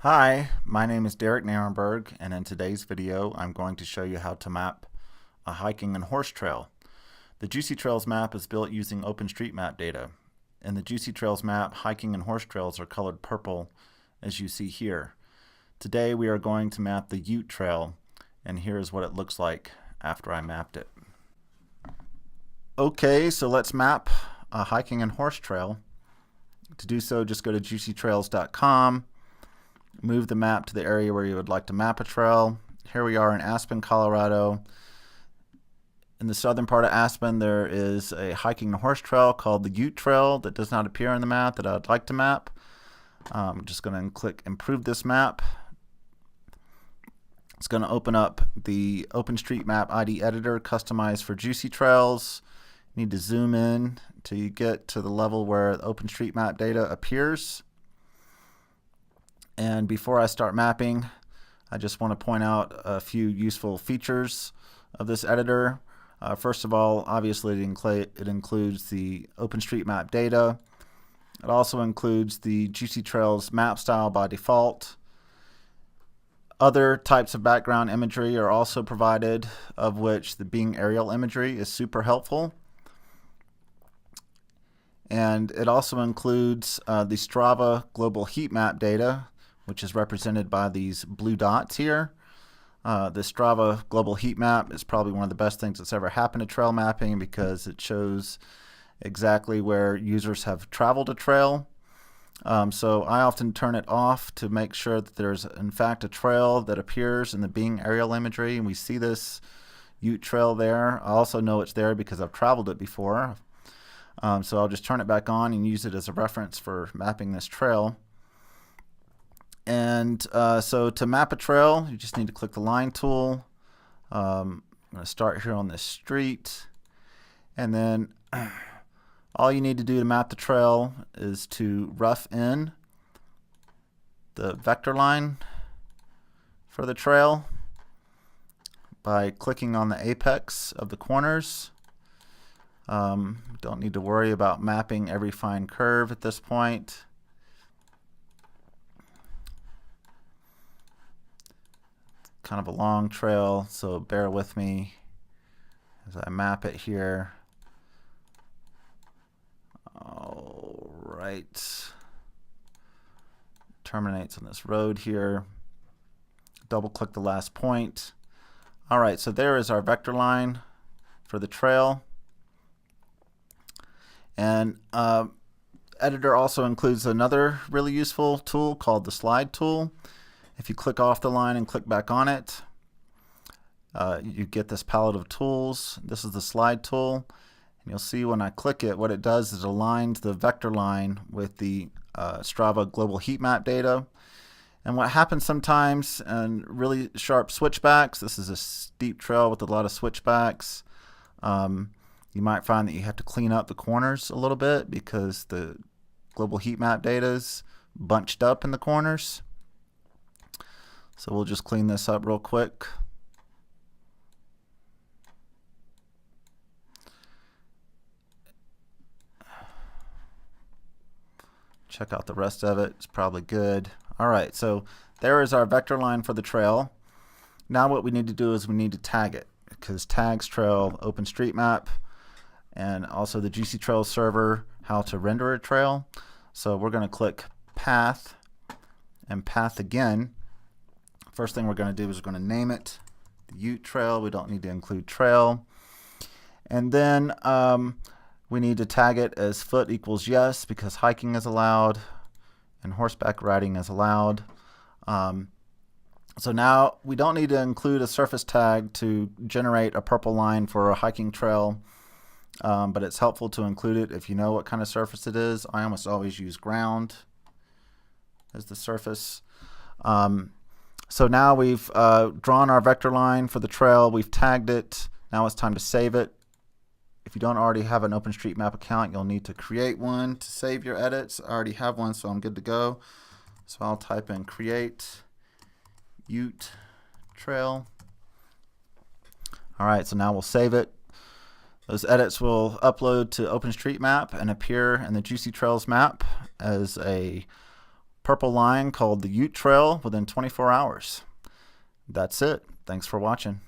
Hi, my name is Derek Narenberg, and in today's video I'm going to show you how to map a hiking and horse trail. The JuicyTrails map is built using OpenStreetMap data. In the JuicyTrails map, hiking and horse trails are colored purple, as you see here. Today we are going to map the Ute Trail, and here's what it looks like after I mapped it. Okay, so let's map a hiking and horse trail. To do so, just go to JuicyTrails.com. Move the map to the area where you would like to map a trail. Here we are in Aspen, Colorado. In the southern part of Aspen, there is a hiking and horse trail called the Ute Trail that does not appear in the map that I'd like to map. I'm just going to click Improve this map. It's going to open up the OpenStreetMap ID editor customized for JuicyTrails. You need to zoom in till you get to the level where the OpenStreetMap data appears. And before I start mapping, I just want to point out a few useful features of this editor. First of all, obviously it includes the OpenStreetMap data. It also includes the JuicyTrails map style by default. Other types of background imagery are also provided, of which the Bing aerial imagery is super helpful. And it also includes the Strava global heat map data, which is represented by these blue dots here. The Strava global heat map is probably one of the best things that's ever happened to trail mapping because it shows exactly where users have traveled a trail. So I often turn it off to make sure that there's in fact a trail that appears in the Bing aerial imagery, and we see this Ute Trail there. I also know it's there because I've traveled it before. So I'll just turn it back on and use it as a reference for mapping this trail. And so to map a trail, you just need to click the line tool. I'm going to start here on this street. And then all you need to do to map the trail is to rough in the vector line for the trail by clicking on the apex of the corners. Don't need to worry about mapping every fine curve at this point. Kind of a long trail, so bear with me as I map it here. All right. Terminates on this road here. Double click the last point. All right, so there is our vector line for the trail. And editor also includes another really useful tool called the slide tool. If you click off the line and click back on it, you get this palette of tools. This is the slide tool. And you'll see when I click it, what it does is it aligns the vector line with the Strava global heat map data. And what happens sometimes in really sharp switchbacks, this is a steep trail with a lot of switchbacks, you might find that you have to clean up the corners a little bit because the global heat map data is bunched up in the corners. So we'll just clean this up real quick. Check out the rest of it. It's probably good. All right, so there is our vector line for the trail. Now what we need to do is we need to tag it, because tags trail OpenStreetMap and also the JuicyTrails server how to render a trail. So we're going to click Path and Path again. First thing we're going to do is we're going to name it the Ute Trail. We don't need to include trail. And then we need to tag it as foot equals yes, because hiking is allowed and horseback riding is allowed. So now we don't need to include a surface tag to generate a purple line for a hiking trail, but it's helpful to include it if you know what kind of surface it is. I almost always use ground as the surface. So now we've drawn our vector line for the trail. We've tagged it. Now it's time to save it. If you don't already have an OpenStreetMap account, you'll need to create one to save your edits. I already have one, so I'm good to go. So I'll type in create Ute Trail. All right, so now we'll save it. Those edits will upload to OpenStreetMap and appear in the JuicyTrails map as a purple line called the Ute Trail within 24 hours. That's it. Thanks for watching.